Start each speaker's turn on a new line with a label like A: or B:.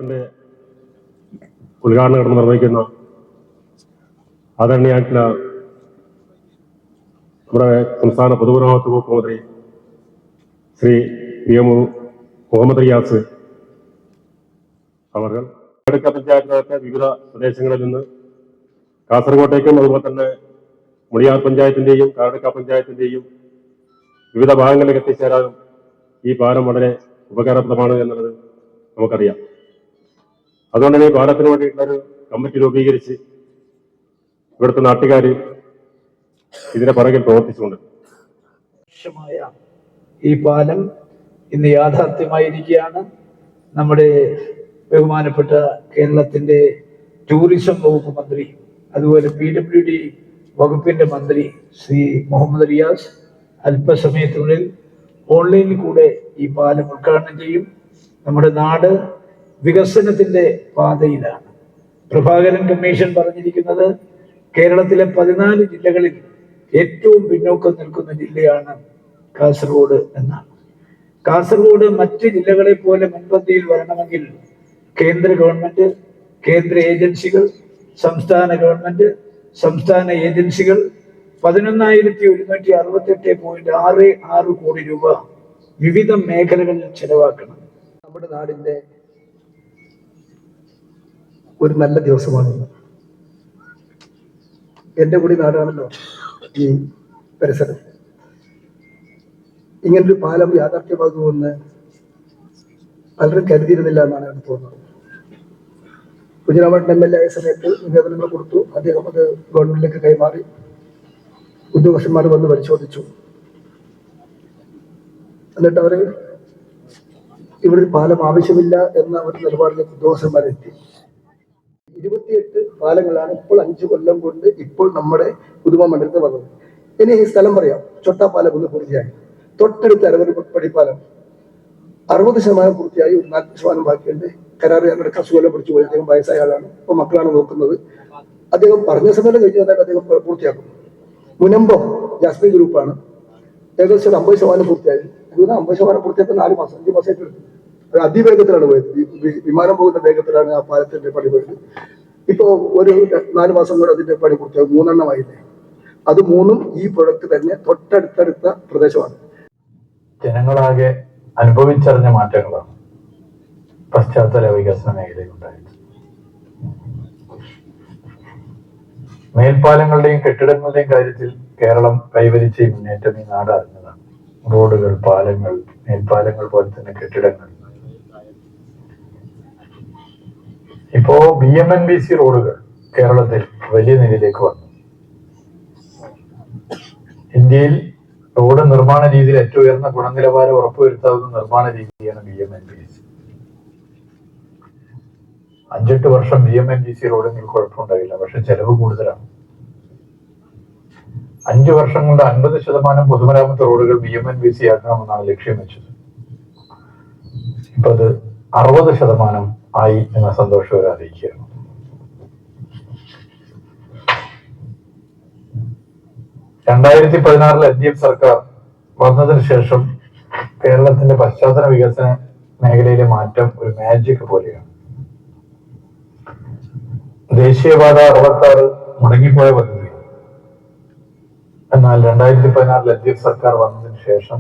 A: പാലത്തിന്റെ ഉദ്ഘാടനം കടന്ന് നിർവഹിക്കുന്ന ആദരണീയായിട്ടുള്ള നമ്മുടെ സംസ്ഥാന പൊതുമരാമത്ത് വകുപ്പ് മന്ത്രി ശ്രീ PM മുഹമ്മദ് റിയാസ് അവർ പഞ്ചായത്തിനകത്തെ വിവിധ പ്രദേശങ്ങളിൽ നിന്ന് കാസർഗോട്ടേക്കും അതുപോലെ തന്നെ മുളിയാർ പഞ്ചായത്തിന്റെയും കാരടുക്ക പഞ്ചായത്തിന്റെയും വിവിധ ഭാഗങ്ങളിലേക്ക് എത്തിച്ചേരാനും ഈ പാലം വളരെ ഉപകാരപ്രദമാണ് എന്നുള്ളത് നമുക്കറിയാം. അതുകൊണ്ട് തന്നെ ഈ പാലത്തിന് വേണ്ടിയിട്ടുള്ളൊരു കമ്മിറ്റി രൂപീകരിച്ച് ഇവിടുത്തെ നാട്ടുകാർ ഇതിന്റെ പുറകിൽ പ്രവർത്തിച്ചുകൊണ്ട്
B: ഈ പാലം ഇന്ന് യാഥാർത്ഥ്യമായിരിക്കുകയാണ്. നമ്മുടെ ബഹുമാനപ്പെട്ട കേരളത്തിന്റെ ടൂറിസം വകുപ്പ് മന്ത്രി അതുപോലെ PWD വകുപ്പിന്റെ മന്ത്രി ശ്രീ മുഹമ്മദ് റിയാസ് അല്പസമയത്തിനുള്ളിൽ ഓൺലൈനിൽ കൂടെ ഈ പാലം ഉദ്ഘാടനം ചെയ്യും. നമ്മുടെ നാട് വികസനത്തിന്റെ പാതയിലാണ്. പ്രഭാകരൻ കമ്മീഷൻ പറഞ്ഞിരിക്കുന്നത് കേരളത്തിലെ 14 ജില്ലകളിൽ ഏറ്റവും പിന്നോക്കം നിൽക്കുന്ന ജില്ലയാണ് കാസർഗോഡ് എന്നാണ്. കാസർഗോഡ് മറ്റ് ജില്ലകളെ പോലെ മുൻപന്തിയിൽ വരണമെങ്കിൽ കേന്ദ്ര ഗവൺമെന്റ്, കേന്ദ്ര ഏജൻസികൾ, സംസ്ഥാന ഗവൺമെന്റ്, സംസ്ഥാന ഏജൻസികൾ 11,168.66 കോടി രൂപ വിവിധ മേഖലകളിൽ ചെലവാക്കണം.
C: നമ്മുടെ നാടിന്റെ ഒരു നല്ല ദിവസമാണ്. എൻ്റെ കൂടി നാടാണല്ലോ ഈ പരിസരം. ഇങ്ങനൊരു പാലം യാഥാർത്ഥ്യമാകുമെന്ന് പലരും കരുതിയിരുന്നില്ല എന്നാണ് എനിക്ക് തോന്നുന്നത്. കുഞ്ഞിരാമൻ MLA ആയ സമയത്ത് നിവേദനങ്ങൾ കൊടുത്തു. അദ്ദേഹം അത് ഗവൺമെന്റിലേക്ക് കൈമാറി. ഉദ്യോഗസ്ഥന്മാർ വന്ന് പരിശോധിച്ചു. എന്നിട്ട് അവർ ഇവിടെ ഒരു പാലം ആവശ്യമില്ല എന്ന ഒരു നിലപാടിലേക്ക് ഉദ്യോഗസ്ഥന്മാരെത്തി. 28 പാലങ്ങളാണ് ഇപ്പോൾ 5 കൊല്ലം കൊണ്ട് ഇപ്പോൾ നമ്മുടെ പുതുമ മണ്ഡലത്തിൽ വന്നത്. ഇനി ഈ സ്ഥലം പറയാം. ചൊട്ടാപ്പാലം ഒന്ന് പൂർത്തിയായി. തൊട്ടടുത്ത് അരവരുപ്പടിപ്പാലം 60% പൂർത്തിയായി. ഒരു 40% ബാക്കിയുണ്ട്. കരാറുകാരുടെ കസുകൊല്ലം പിടിച്ചു പോയി. അദ്ദേഹം വയസ്സായ ആളാണ്. ഇപ്പൊ മക്കളാണ് നോക്കുന്നത്. അദ്ദേഹം പറഞ്ഞ സമയം കഴിഞ്ഞാൽ അദ്ദേഹം പൂർത്തിയാക്കും. മുനമ്പം ജാസ്മിൻ ഗ്രൂപ്പാണ്. ഏകദേശം 50% പൂർത്തിയായി. 50% പൂർത്തിയാക്കി 4 മാസം 5 മാസമായിട്ട് എടുത്തു. അതിവേഗത്തിലാണ് പോയത്. വിമാനം പോകുന്ന വേഗത്തിലാണ് ആ പാലത്തിന്റെ പണി പോയത്. ഇപ്പോ ഒരു 4 മാസം കൂടെ അതിന്റെ പണി പൂർത്തിയാകും. 3 എണ്ണമായില്ലേ. അത് 3ഉം ഈ പ്രൊഡക്റ്റ് തന്നെ തൊട്ടടുത്തടുത്ത പ്രദേശമാണ്.
D: ജനങ്ങളാകെ അനുഭവിച്ചറിഞ്ഞ മാറ്റങ്ങളാണ് പശ്ചാത്തല വികസന മേഖലയിൽ ഉണ്ടായത്. മേൽപ്പാലങ്ങളുടെയും കെട്ടിടങ്ങളുടെയും കാര്യത്തിൽ കേരളം കൈവരിച്ച ഈ മുന്നേറ്റം ഈ നാട് അറിഞ്ഞതാണ്. റോഡുകൾ, പാലങ്ങൾ, മേൽപ്പാലങ്ങൾ പോലെ തന്നെ കെട്ടിടങ്ങൾ. ഇപ്പോ BMNBC റോഡുകൾ കേരളത്തിൽ വലിയ നിലയിലേക്ക് വന്നു. ഇന്ത്യയിൽ റോഡ് നിർമ്മാണ രീതിയിൽ ഏറ്റവും ഉയർന്ന ഗുണനിലവാരം ഉറപ്പുവരുത്താവുന്ന നിർമ്മാണ രീതിയാണ് BMNBC. 5-8 വർഷം BMNBC റോഡിന് കുഴപ്പമുണ്ടായില്ല. പക്ഷെ ചെലവ് കൂടുതലാണ്. 5 വർഷം കൊണ്ട് 50% പൊതുമരാമത്ത് റോഡുകൾ BMNBC ആക്കണമെന്നാണ് ലക്ഷ്യം വെച്ചത്. ഇപ്പൊ അത് 60% ആയി എന്ന സന്തോഷം അറിയിക്കുകയാണ്. രണ്ടായിരത്തി 2016 LDF സർക്കാർ വന്നതിന് ശേഷം കേരളത്തിന്റെ പശ്ചാത്തല വികസന മേഖലയിലെ മാറ്റം ഒരു മാജിക് പോലെയാണ്. ദേശീയപാത 66 മുടങ്ങിപ്പോയ പദ്ധതി. എന്നാൽ 2016 LDF സർക്കാർ വന്നതിന് ശേഷം